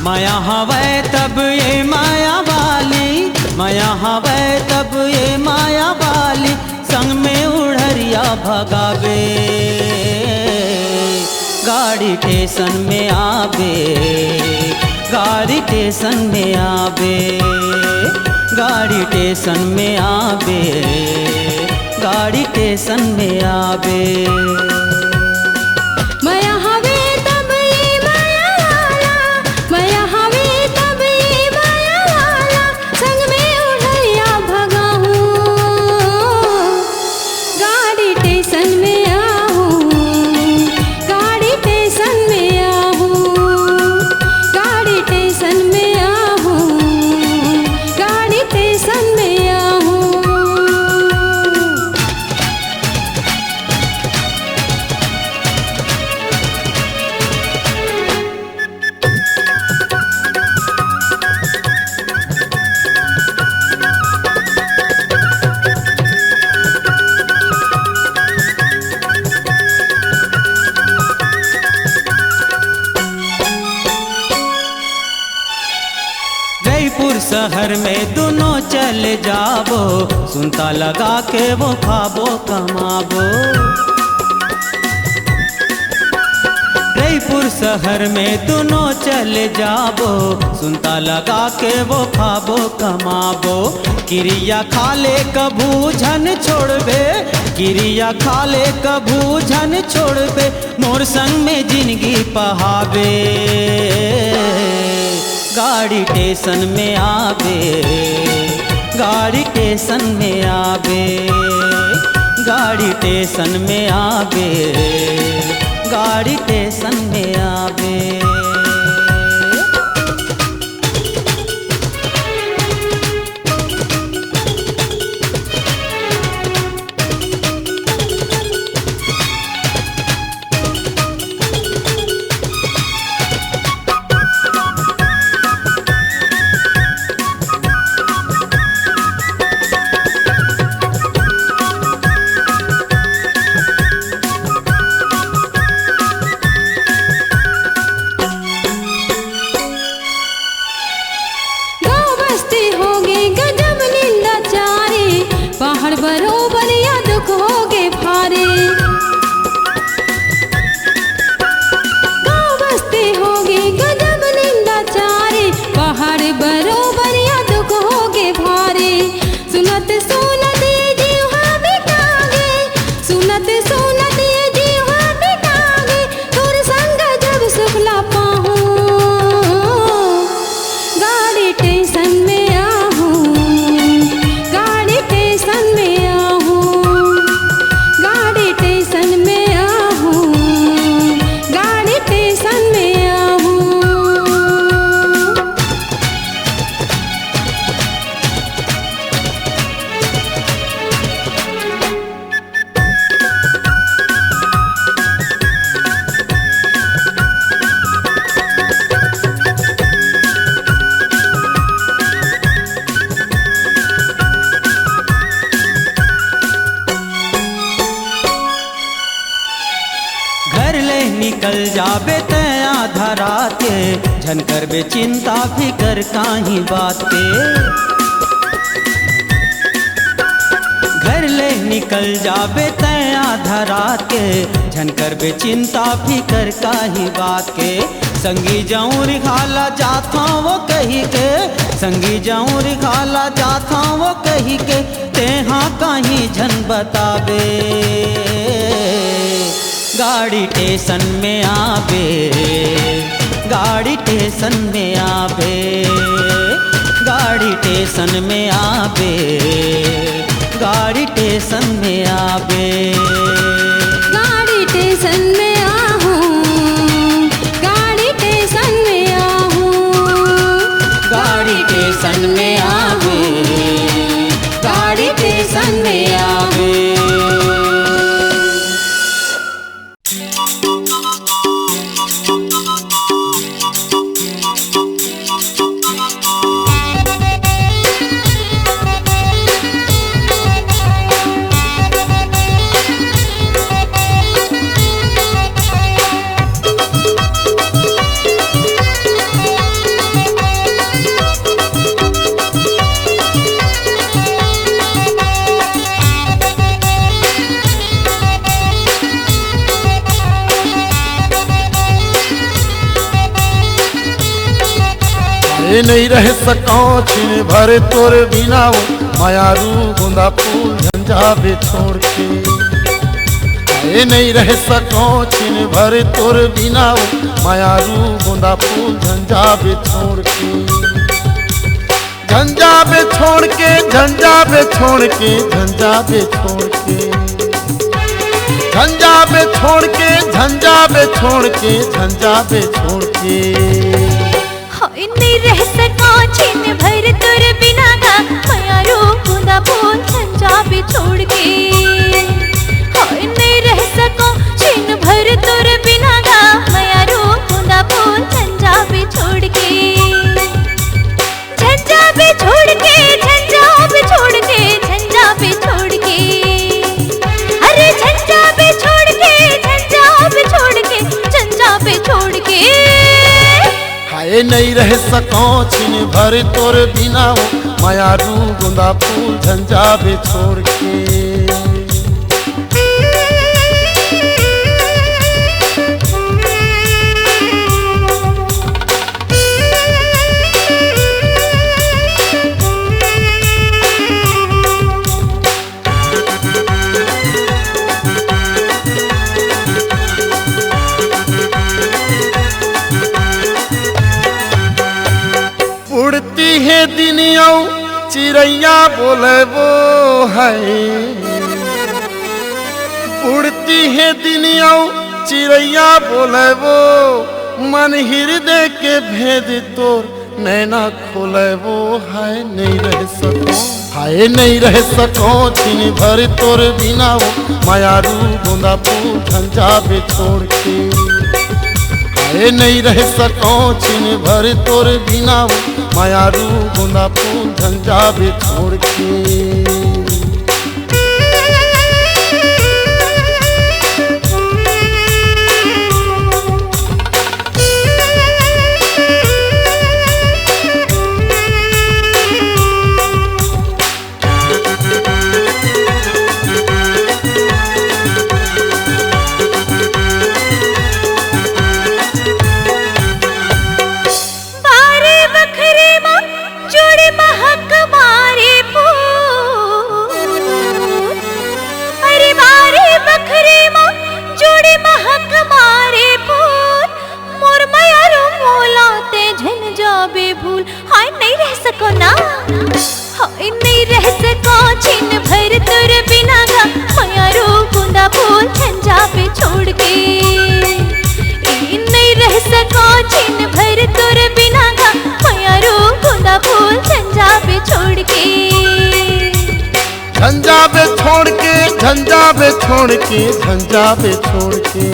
माया हवै तब ये माया वाली, माया हवै तब ये माया वाली, संग में उड़हरिया भगावे। गाड़ी स्टेशन में आवे, गाड़ी स्टेशन में आवे, गाड़ी स्टेशन में आवे, गाड़ी स्टेशन में आवे। माया हवे तब ये माया वाला, माया हवे तब ये माया वाला, संग में उड़हरिया भगाऊं। गाड़ी स्टेशन में आहूं, गाड़ी स्टेशन में आहूं, गाड़ी स्टेशन में आहूं, गाड़ी स्टेशन में आहूं। जयपुर शहर में दोनों चले जाबो, सुनता लगा के वो खाबो कमाबो। जयपुर शहर में दोनों चले जाबो, सुनता लगा के वो खाबो कमाबो। क्रिया खाले कभू झन छोड़बे, क्रिया खाले कभू झन छोड़बे, मोर संग में जिंदगी पहावे। गाड़ी स्टेशन में आवे, गाड़ी स्टेशन में आवे, गाड़ी स्टेशन में आवे, गाड़ी स्टेशन में आवे। गाँव बस्ती होगे गजब निंदा चारे, पहाड़ बरोबर या दुख होगे भारे। गाँव बस्ती होगे गजब निंदा चारे, पहाड़ बरोबर या दुख होगे भारे। सुनत सुनत ये जीवा बिकागे, सुनत सुनत ये जीवा बिकागे, तोर संग जब सुखला पाहूं। गाड़ी स्टेशन में आहूं, गाड़ी स्टेशन में आहूं, गाड़ी स्टेशन में आहूं, गाड़ी स्टेशन में आहूं। घर ले निकल जाबे ते आधा रात के, झन करबे चिंता फिकर काहीं बात के। घर ले निकल जाबे ते आधा रात के, झन करबे चिंता फिकर काहीं बात के। संगी जाऊं रिखाला जाता वो कही के, संगी जाऊं रिखाला जाता वो कही के, तेहा काहीं झन बताबे। गाड़ी स्टेशन में आवे, गाड़ी स्टेशन में आवे, गाड़ी स्टेशन में आवे, गाड़ी स्टेशन में आवे। गाड़ी स्टेशन में आहूं, गाड़ी स्टेशन में आहूं, गाड़ी स्टेशन में आवे, गाड़ी स्टेशन में आवे। हाय नहीं रह सको छिन भर तोर बिना वो मायारू गोंदा फूल झंझावे छोड़ के। हाय नहीं रह सको छिन भर तोर बिना वो मायारू गोंदा फूल झंझावे छोड़ के। झंझावे छोड़ के झंझावे छोड़ के झंझावे छोड़ के झंझावे छोड़ के झंझावे छोड़ के झंझावे छोड़ के। हाय नहीं रह सका छिन भर तोर बिना गा मायारू गोंदा फूल झंझावे छोड़ के। हाय नहीं रह सको छिन भर तोर बिना गा मायारू गोंदा फूल झंझावे छोड़ के। झंझावे छोड़ के झंझावे छोड़ के झंझावे छोड़ के। अरे झंझावे छोड़ के झंझावे छोड़ के झंझावे छोड़ के। हाय नहीं रह सको छिन भर तोर बिना वो मायारू गोंदा फूल झंझावे छोड़ के। उड़ती है दिनिया चिड़ैया बोले वो है। उड़ती है दिनिया चिड़ैया बोले वो मन हृदय के भेद तोर नैना खोले वो है। नहीं रह सको हाय नहीं रह सको छिन भर तोर बिना वो मायारू गोंदा फूल झंझावे छोड़ के। हाय नहीं रह सको छिन भर तोर बिना वो मायारू गोंदा फूल झंझावे छोड़ के। झंझावे छोड़ के झंझावे छोड़ के झंझावे छोड़ के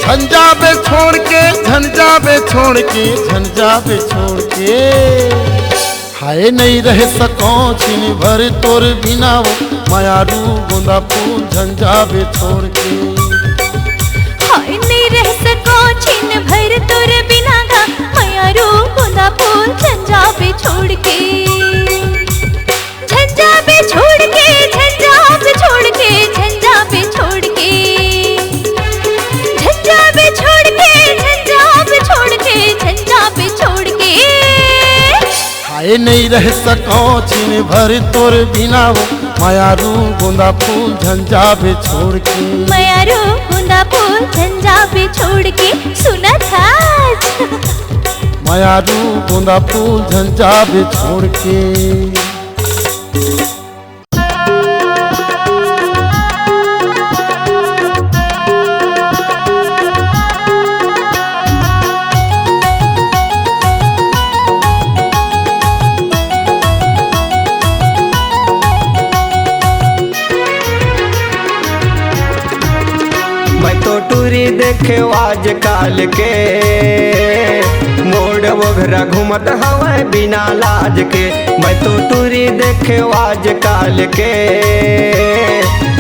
झंझावे छोड़ के झंझावे छोड़ के झंझावे छोड़ के। हाय नहीं रह सको छिन भर तोर बिना वो मायारू गोंदा फूल झंझावे छोड़ के। हाय नहीं रह सको छिन भर तोर बिना गा मायारू गोंदा फूल झंझावे छोड़ के। झंझावे छोड़ के झंझावे छोड़ के झंझावे छोड़ के झंझावे छोड़ के झंझावे छोड़ के झंझावे छोड़ के। हाय नहीं रह सको छिन भर तोर बिना वो मायारू गोंदा फूल झंझावे छोड़ के। मायारू गोंदा फूल झंझावे छोड़ के। सुना था मायारू गोंदा फूल झंझावे छोड़ के। टूरी देखे आज काल के मोड़ वगैरह घूमत हवा बिना लाज के। मैं तो टूरी देखे आज काल के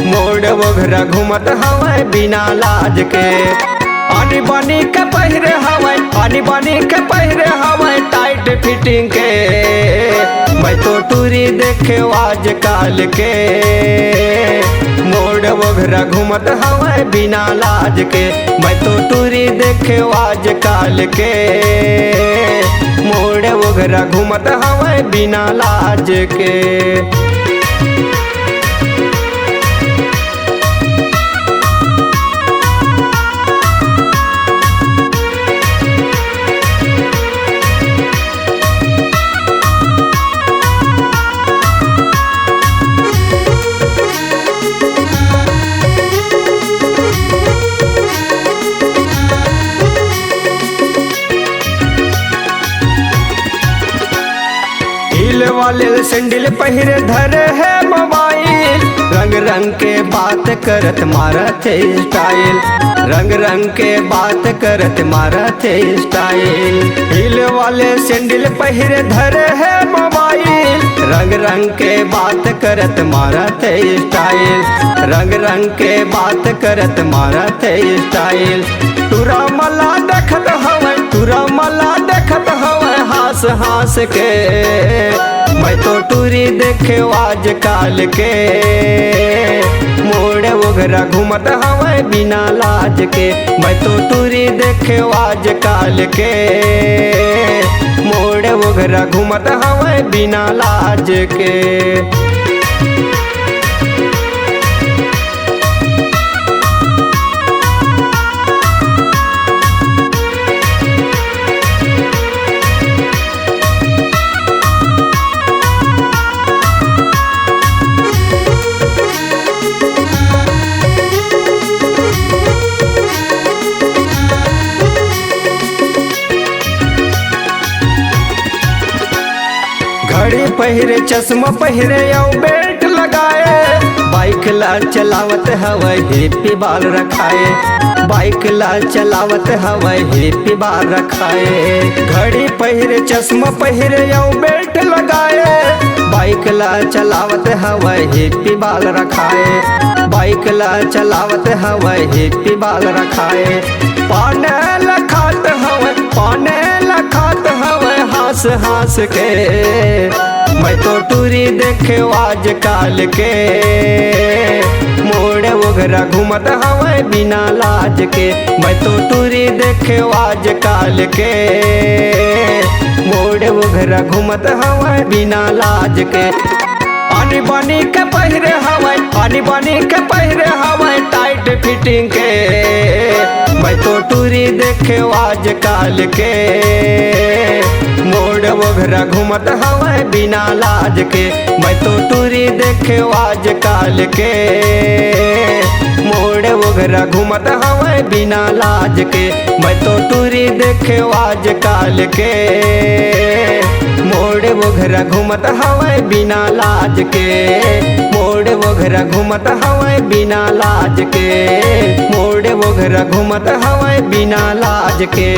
मोड़ वगैरह घूमत हवा बिना लाज के। आनी बानी के पहिरे हवा आनी बानी के पहिरे हवा टाइट फिटिंग के। मैं तो टूरी देखे आज काल के मोड़ वगरा घूमत हवे बिना लाज के। मैं तो टूरी देखे आज काल के, मोड़ वगरा घूमत हवे बिना लाज के। वाले सैंडल पहिरे धरे है मोबाइल, रंग रंग के बात करत मारत स्टाइल, रंग रंग के बात करत मारत स्टाइल। हिल वाले सैंडल पहिरे धरे है मोबाइल, रंग रंग के बात करत मारत स्टाइल, रंग रंग के बात करत मारत स्टाइल। तुरा मला देखत हवे, तुरा मला देखत हवे हास हास के। मैं तो टूरी देखे आज काल के, मोड़ वगरा घूमत हवे बिना लाज के। मैं तो टूरी देखे आज काल के, मोड़ वगरा घूमत हवे बिना लाज के। घड़ी पहिरे चश्मा पहिरे और बेल्ट लगाए, बाइक ला चलावत हवे हिप्पी बाल रखाए, बाइक ला चलावत हवे हिप्पी बाल रखाए। घड़ी पहिरे चश्मा पहिरे और बेल्ट लगाए, बाइक ला चलावत हवे हिप्पी बाल रखाए, बाइक ला चलावत हवे हिप्पी बाल रखाए। पाने लखात हवे, पाने लखात हवे हास हास के। मैं तो टूरी देखे आज काल के, मोड़ वगरा घूमत हवे बिना लाज के। मैं तो टूरी देखे आज काल के, मोड़ वगरा घूमत हवे बिना लाज के। आनी बानी के पहिरे हवे, आनी बानी के पहिरे हवे टाइट फिटिंग के। मैं तो टूरी देखे आज काल के, मोड़ वगरा घूमत हवे बिना लाज के। मैं तो टूरी देखे आज काल के, मोड़ वगरा घूमत हवे बिना लाज के। मैं तो टूरी देखे आज काल के, मोड़ वगरा घूमत हवे बिना लाज के, मोड़ वगरा घूमत हवे बिना लाज के, मोड़ वगरा घूमत हवे बिना लाज के।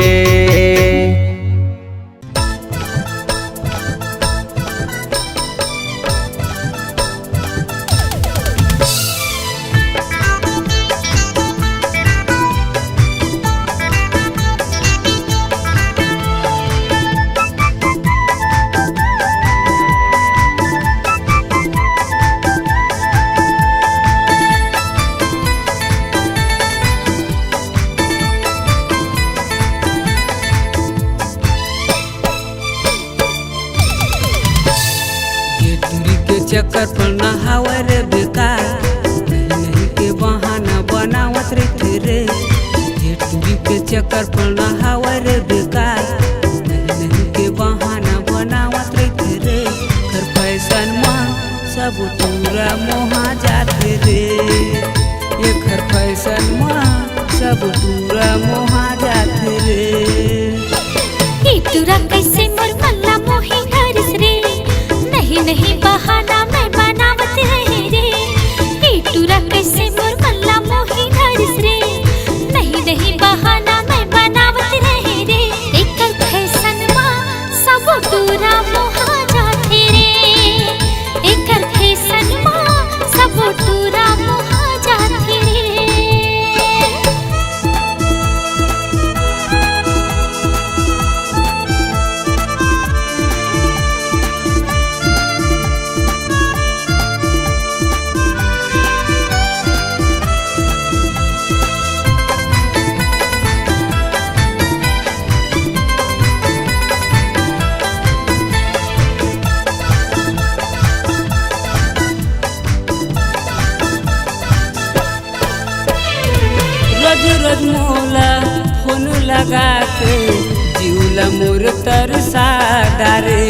चक्कर पर नहावे रे बेकार, नहीं के बहाना बनावत रही रे। ये टूरी के चक्कर पर नहावे रे बेकार, नहीं के बहाना बनावत रही रे। कर फैशन में सब पूरा मोहा जाते रे, ये कर फैशन में सब पूरा मोहा जाते रे। ई टूरा कैसे मोर मल्ला मोही हरस रे, नहीं नहीं बहाना मैं बनावत रहे रे। ई टूरा कैसे मोर मल्ला मोही हरस रे, नहीं नहीं बहाना मैं बनावत रोज रोज मोला फोन लगा के जीवला मोर तरसा डारे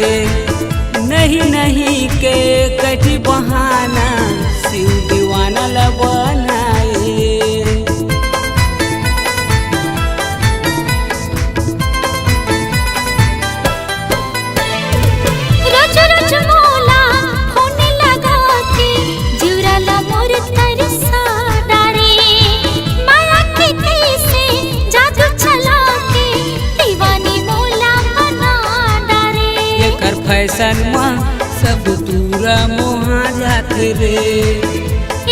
नहीं नहीं के कटी बहाना शिव दीवाना ला बनाए रोज रोज मोला फोन लगा के जीवला मोर तरसा डारे माया के कैसे जादू चला के दीवानी मोला बना डारे एकर फैशन में सब दूरा मोहा जात रे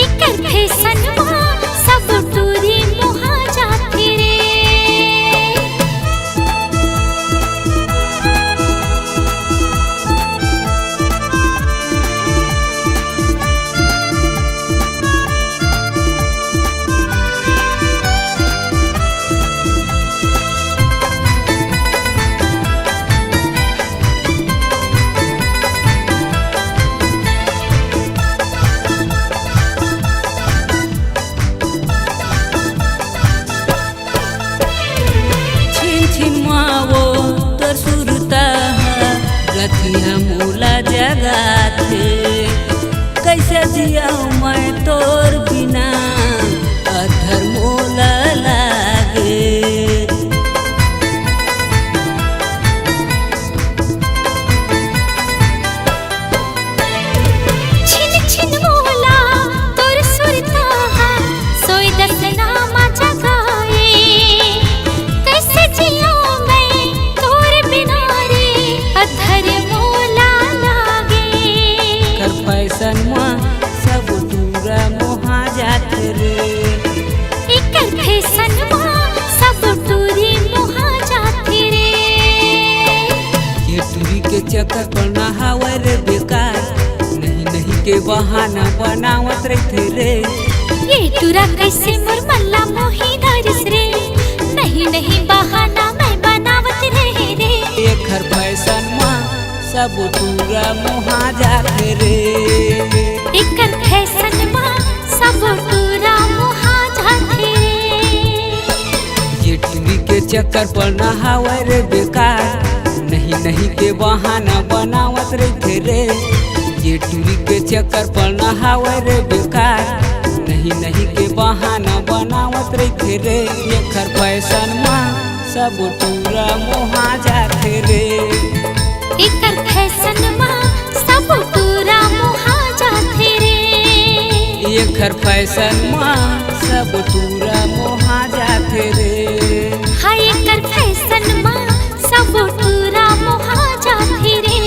एकर फैशन में सब दूरी मोहा जाते रे छिन छिन मावो तोर सुरता रतिया मोला जगा थे कैसे जिया मैं तोर बिना अधर मोला लागे छिन छिन मोला तोर सुरता सोई दसनामा जगाए कैसे जिया मैं तोर बिना रे अधर मोला लागे कर फैशन में सब दूरा मोहा जात रे एकर फैशन में सब दूरी मोहा जाते रे ये टूरी के चक्कर पर ना हवा रे बेकार नहीं नहीं के बहाना बनावत रहते रे ये टूरा कैसे मोर मल्ला मोही धरिस रे नहीं नहीं बहाना मैं बनावत रहे रे एकर फैशन में सब दूरा मोहा जाते रे एकर फैशन में सब टूरा मोहा जाते रे ये टूरी के चक्कर पर ना हवा रे बेकार नहीं नहीं के बहाना बनावत रहते रे ये टूरी के चक्कर पर ना हवा रे बेकार नहीं नहीं के बहाना बनावत रहते रे एकर फैशन में सब टूरा मोहा जाते रे एकर फैशन में सब टूरा मोहा जाते रे एकर फैशन में सब टूरा मोहा जाते रे हाय एकर फैशन में सब टूरा मोहा जाते रे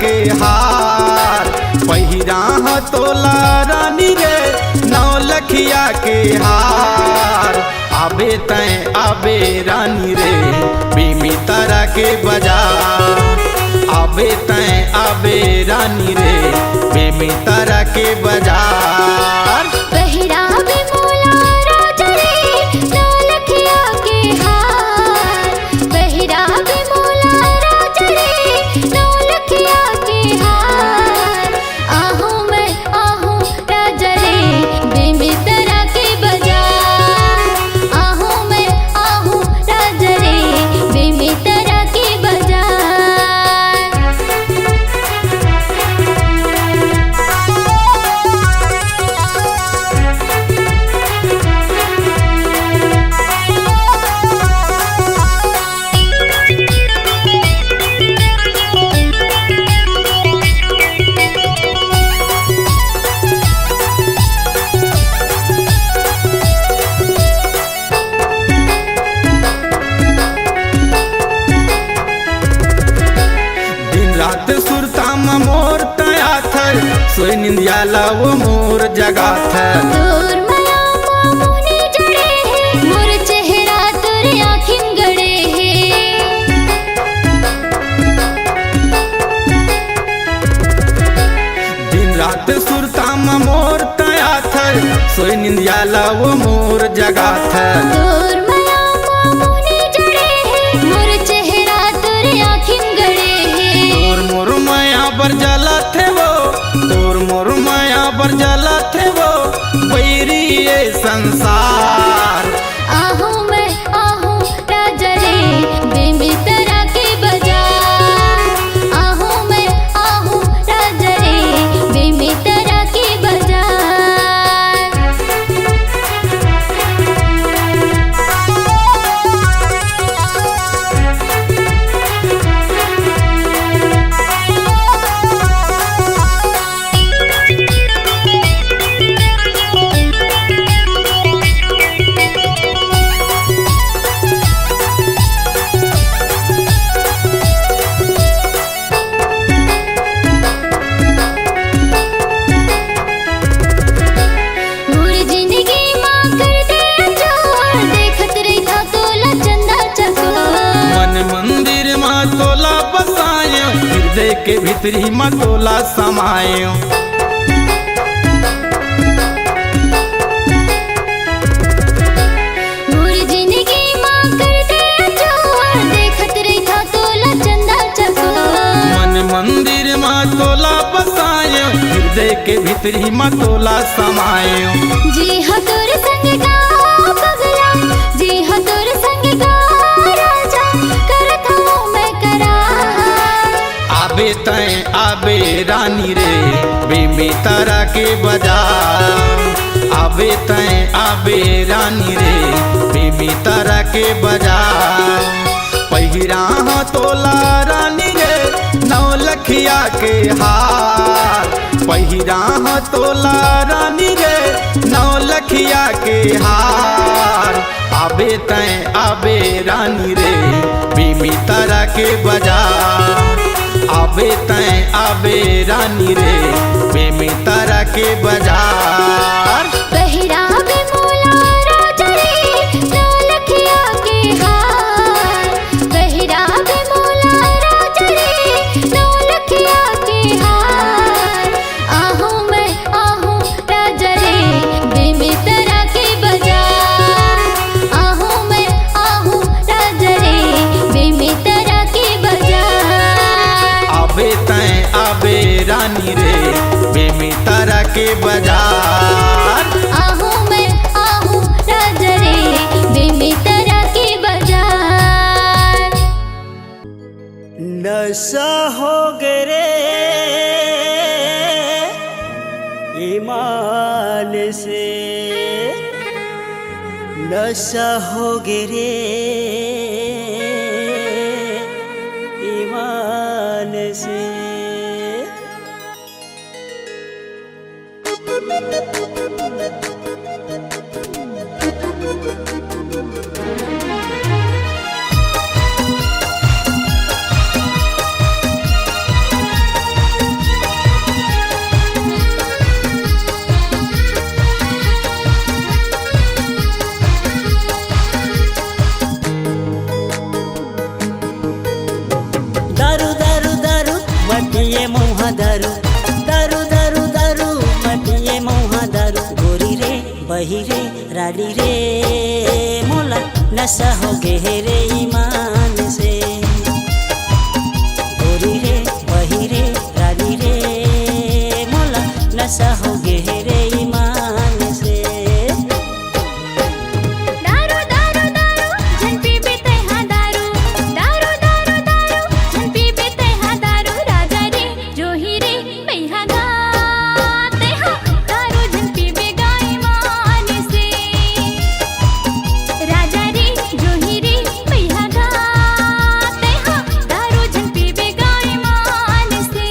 के हार पहिरा तोला रानी रे नौलखिया के हार आबे तैं आबे रानी रे बीमी तारा के बाजार आबे तैं आबे रानी रे बीमी तारा के बाजार पहिरा बे मोला राजा रे नौलखिया के हार पहिरा बे मोला राजा रे नौलखिया के हार आहूँ मैं आहूँ राजा रे बीमी तारा के बाजार आहूँ मैं आहूँ राजा रे बीमी तारा के बाजार दिन रात सुरता मोर तया थर सोई निंदिया लाओ मोर जगा थर तोर माया मामुनी जड़े है मोर चेहरा तोर आँखिन गड़े है दिन रात सुरता मोर तया थर सोई निंदिया लाओ मोर जगा थर तोर माया मामुनी जड़े है मोर चेहरा तोर आँखिन गड़े है तोर मोर माया बर जला थे वो तोर मोर माया बर जला थे वो बैरी ये संसार आहूँ मैं आहूँ राजा रे बीमी तारा के बाजार आहूँ मैं आहूँ राजा रे बीमी तारा के बाजार मोर जिंदगी माँ कर दे अजोर देखत रही था तोला चंदा चकोर मन मंदिर माँ तोला बसायो हृदय के भीतरी माँ तोला समायो मोर जिंदगी माँ कर दे अजोर देखत रही था तोला चंदा चकोर मन मंदिर माँ तोला बसायो हृदय के भीतरी माँ तोला समायो जी हाँ तोर संग गाओ पगला जी हाँ तोर संग गाओ राजा करत हूँ मैं करार आबे तैं आबे रानी रे बीमी तारा के बाजार आबे तैं आबे रानी रे बीमी तारा के बाजार पहिरा तोला रानी रे नौलखिया के हार पहिरा तोला रानी रे नौलखिया के हार आबे तैं आबे रानी रे बीमी तारा के बाजार आबे तैं आबे रानी रे बीमी तारा के बाजार पहिरा बे मोला राजा रे नौलखिया के हार पहिरा बे मोला राजा रे नौलखिया के हार आहूँ मैं आहूँ राजा रे बीमी तारा के बाजार आहूँ मैं आहूँ राजा रे बीमी तारा के बाजार आबे तैं आबे रानी रे बीमी तारा के बाजार आहूँ मैं आहूँ राजा रे बीमी तारा के बाजार नशा हो गए रे ईमान से नशा हो गए रे ईमान से रानी रे मोला नशा हो गे रे ईमान से गोरी रे बही रे रानी रे मोला नशा हो गे रे ईमान से दारू दारू दारू जन पीबे तैहा दारू दारू दारू दारू जन पीबे तैहा दारू राजा रे जोही रे मैहा गा तैहा दारू जन पीबे गाय मान से राजा रे जोही रे मैहा गा तैहा दारू जन पीबे गाय मान से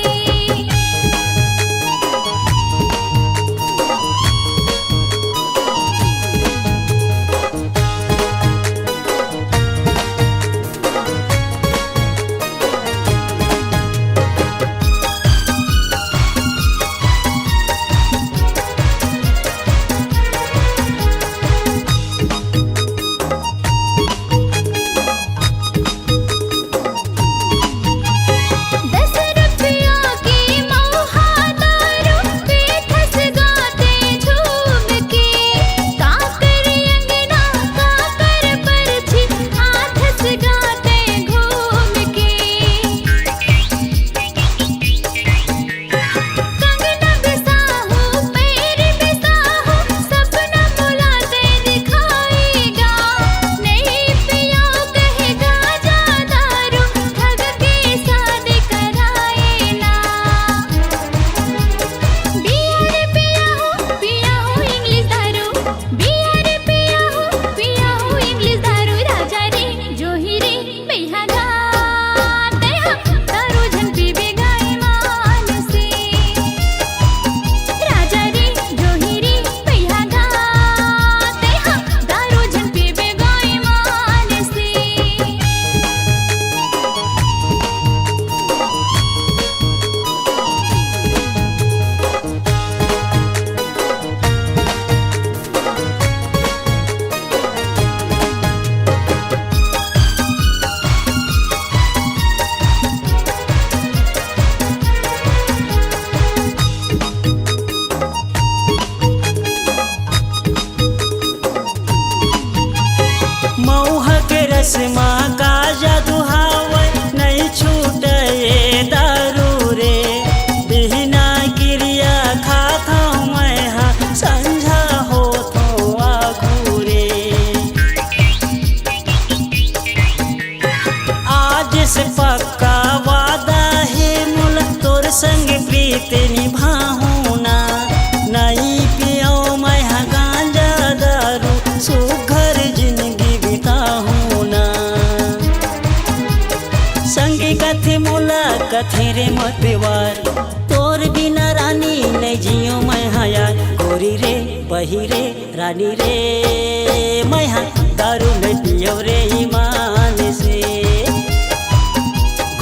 दस रुपया की मौहा दारू पीठस गाते झूम के काकर अंगना काकर परछी हाथस गाते घूम के कंगना बिसाहू पैर बिसाहू सपना बुलाते दिखाएगा नहीं पिया कहेगा जा दारू ठग के शादी कराएला पिया हो इंग्लिश दारू पिया हो इंग्लिश दारू राजा रे जोही रे मैहा गा तैहा दारू जन पीबे गाय मान से राजा रे जोही रे मैहा गा तैहा दारू जन पीबे गाय मान से मौहा के रस्मा का जादू हावै नहीं छूटे दारू रे बिना क्रिया खाता मैं हाँ संझा हो तो आगू रे आज से पक्का वादा है मुल तोर संग प्रीत निभाऊं ना नहीं पियो मैं हाँ गांजा दारू सुघर जिंदगी बिताऊं ना संगी कथे मोला कथे रे मतवार तोर बिना रानी नहीं जियो मैं हाँ यार गोरी रे बही रे रानी रे मैं हाँ दारू नहीं पियो रे ईमान से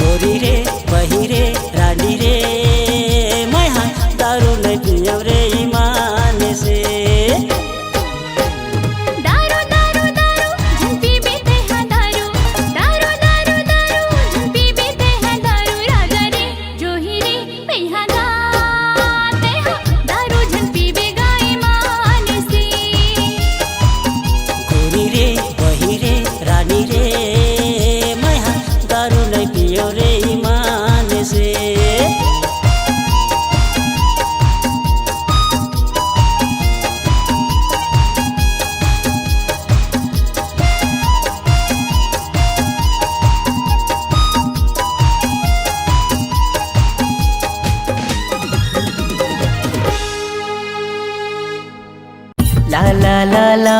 गोरी रे बही रे रानी रे मैं हाँ दारू नहीं पियो रे ईमान से दारू दारू दारू जन पीबे तैहा दारू दारू दारू दारू जन पीबे तैहा दारू राजा रे जोही रे मैहा गा तैहा दारू जन पीबे गाय मान से गोरी रे बही रे रानी रे मैं हाँ दारू नहीं पियो रे ईमान से ला ला ला ला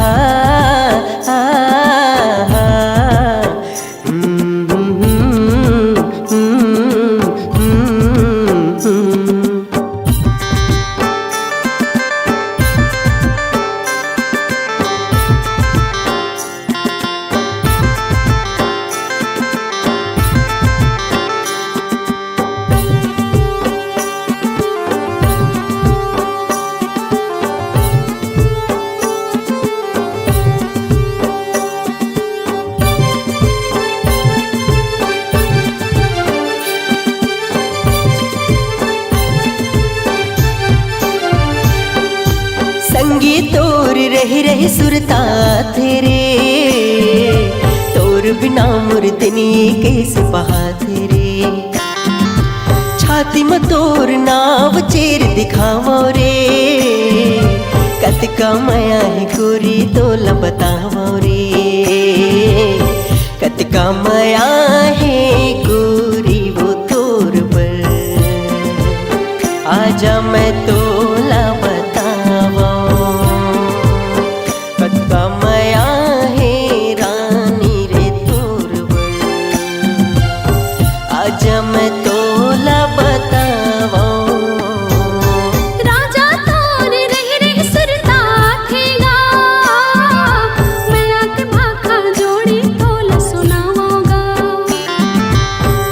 आ, आ, आ, संगी तोर रही रही सुरता तेरे, तोर बिना मुर्दनी कैसे बहा तेरे। छाती में तोर नाव चेर दिखावो रे, कतिका माया है गोरी तोला बतावो रे। कतिका माया है गोरी वो तोर पर, आजा मैं तोला बतावो। कतिका माया है रानी रे तोर पर, आजा मैं तोला बतावो। राजा तोर रही रही सुरता थेगा, मैं आके भाखा जोड़ी तोला सुनाऊंगा।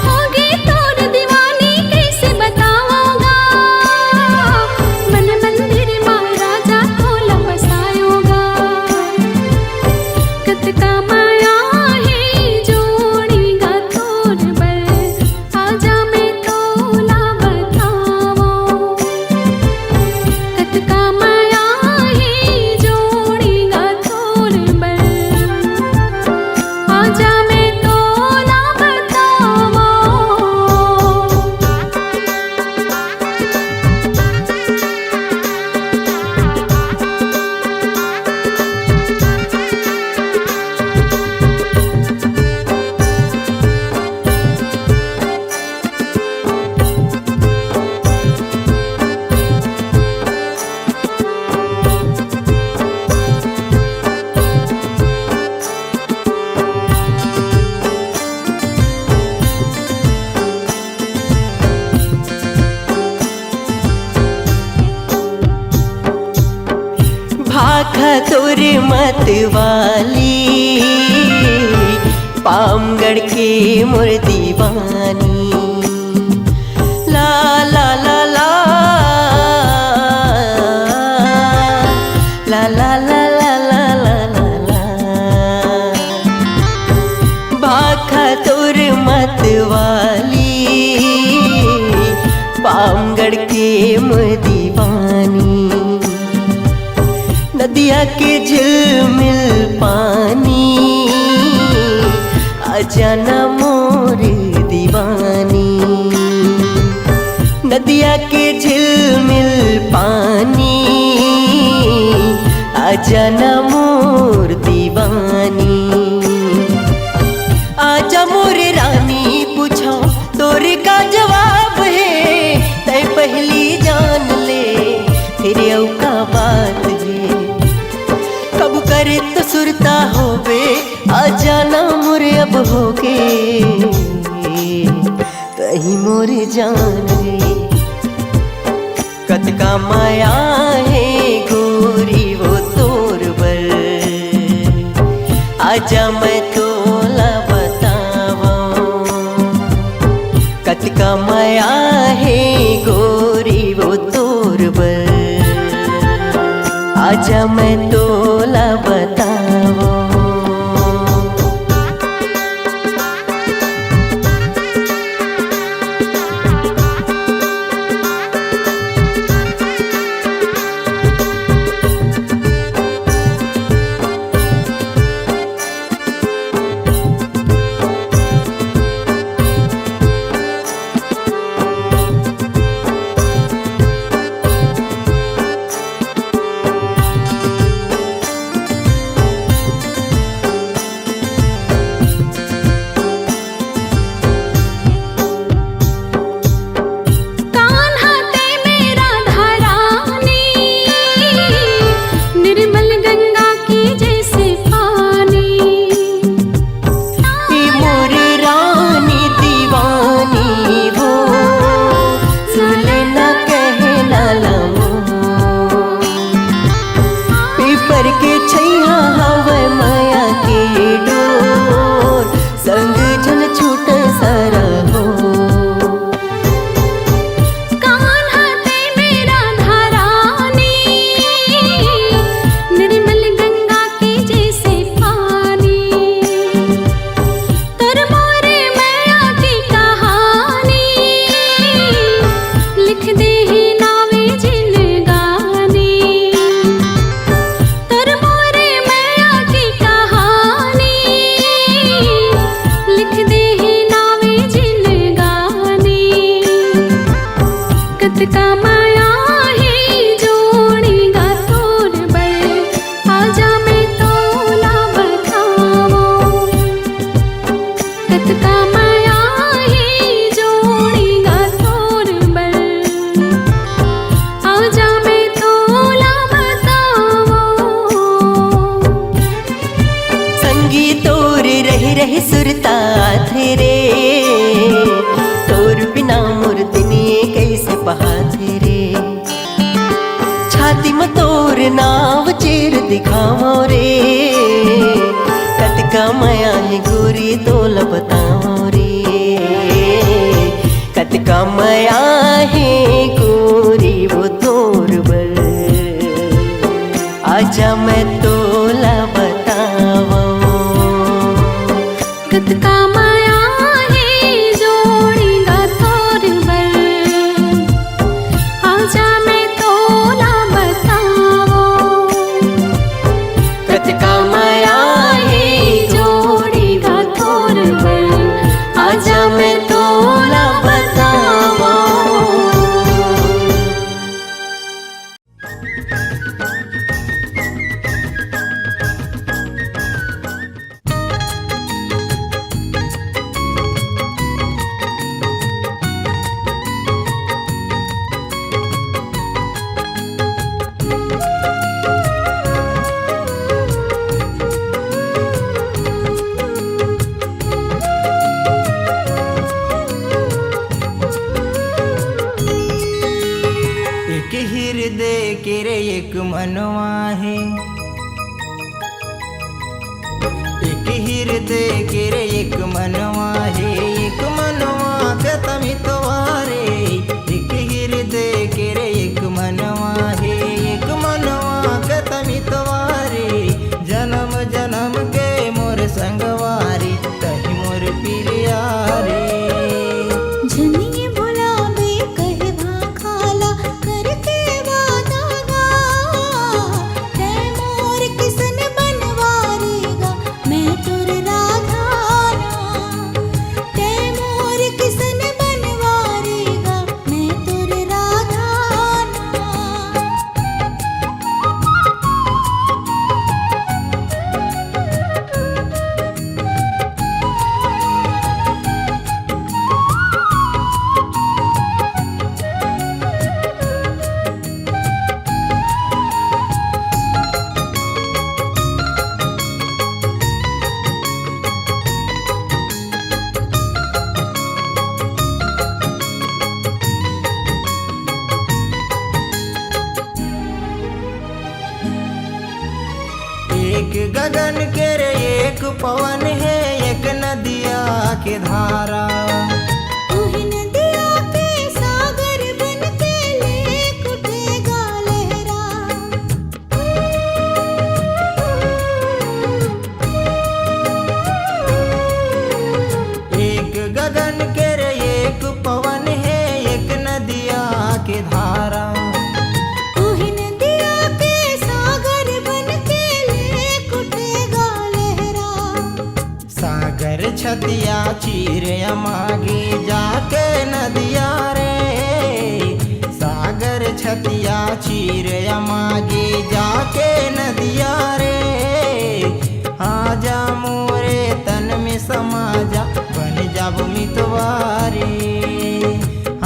होगी तोर दीवानी कैसे बताऊंगा, मन मंदिर में राजा तोला बसाऊंगा। कतिका माया है जोड़ीगा तोर बल, आजा मैं तोला बतावो। कतिका माया है जोड़ीगा तोर बल, आजा मैं तोला बतावो। भाखा तोर मत वाली, पामगढ़ के मोर दीवानी। ला ला ला ला ला ला ला ला ला ला ला ला। भाखा तोर मत वाली, पामगढ़ के मोर दीवानी। नदिया के झिलमिल पानी, आजा ना मोर दीवानी। नदिया के झिलमिल पानी, आजा ना मोर दीवानी। आजा मोर रानी पूछो तोर का जवाब है, तय पहली जान ले फिर औ का बात है। कब करे तो सुरता होवे, आजा ना मोरे अब होगे कहीं मोरे जान रे। कतिका माया है गोरी वो तोर बल, आजा मैं तोला बतावो। कतिका माया है गोरी वो तोर बल, आजा मैं तोला बतावो। कतका माया है जोड़ेगा तोर बल आजा मैं तोला बताओ कतका माया है जोड़ेगा तोर बल आजा मैं तोला बताओ संगी तोर रह रह सुरता थे रे तोर बिना मोर दिनिए कैसे बहा थे रे छाती में तोर नाव चेर दिखाओ रे कतका माया है गोरी तोल बताओ रे कतका माया है गोरी वो तोर बल आजा मैं तोला बताओ कतका माया है जोड़ेगा तोर बल आजा मैं तोला बताओ कतका माया है जोड़ेगा तोर बल आजा मैं तोला बताओ एक हृदय के रे एक मनवा है एक हृदय के रे एक मनवा है एक मनवा के तमितवारे एक हृदय के रे एक मनवा है एक मनवा के तमितवारे जन्म जन्म के मोर संगवारी कहीं मोर पिरियारे जनिए बुलावे कहे भाखाला करके वादा गा ते मोर किसन बनवारेगा मैं तुर राधाना ते मोर किसन बनवारेगा मैं तुर राधाना एक गगन के रे एक पवन है एक नदिया के धारा ओहि नदिया के सागर बन के लेक उठेगा लहरा एक गगन के रे एक पवन है एक नदिया के धारा ओहि नदिया के सागर बन के लेक उठेगा लहरा सागर छतिया चीर मागे जाके नदिया रे सागर छतिया चीर मागे जाके नदिया रे आजा मोरे तन में समा जा बन जब मितवारे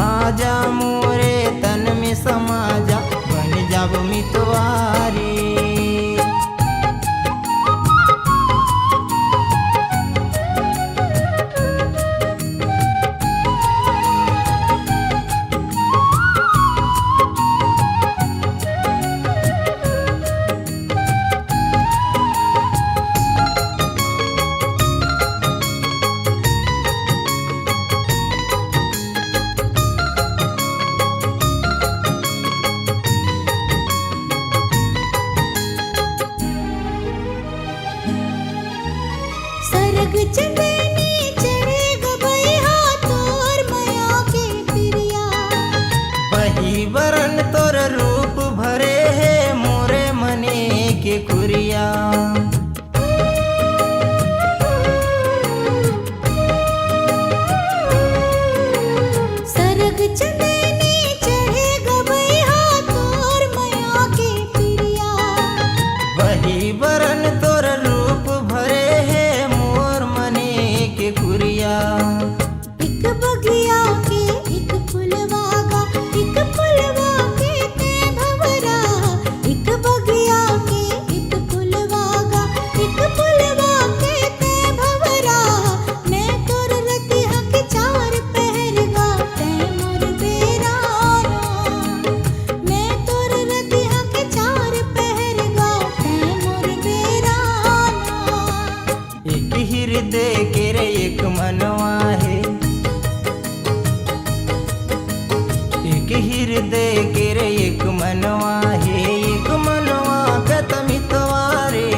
आजा मोरे तन में समा जा बन जब मितवारे सरग चंदनी चढ़े गबैया तोर माया के प्रिया वही वरन तोर रूप भरे है मोरे मने के खुरिया सरग चंदनी चढ़े के रे एक मनवा हे एक मनवा के तमितवारे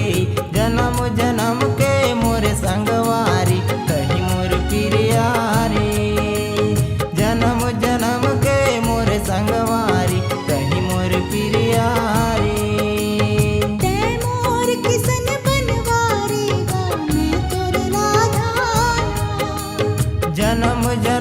जन्म जन्म के मोरे संगवारी कहीं मोर पिरिया रे जन्म जन्म के मोरे संगवारी कहीं मोर पिरिया रे तै मोर किसन बनवारी गाने तोर राधा जन्म जन्म